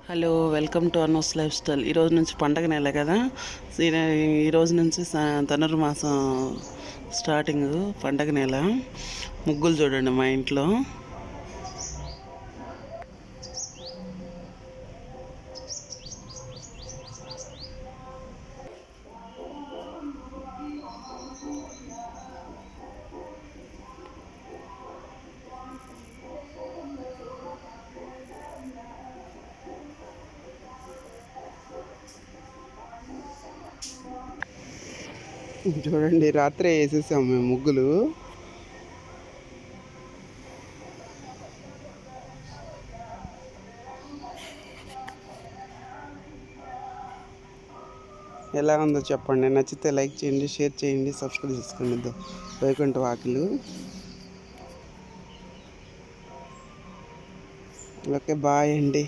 Hello, welcome to అన్నోస్ lifestyle. ఈరోజు నుంచి పండగ నెల కదా. ఈరోజు నుంచి ధనుర్మాసం స్టార్టింగ్ పండగ నెల. ముగ్గులు చూడండి మా ఇంట్లో. చూడండి, రాత్రే వేసేసాం మేము ముగ్గులు. ఎలా ఉందో చెప్పండి. నచ్చితే లైక్ చేయండి, షేర్ చేయండి, సబ్స్క్రైబ్ చేసుకోండి. వైకుంఠ వాకిలు. ఓకే, బాయ్ అండి.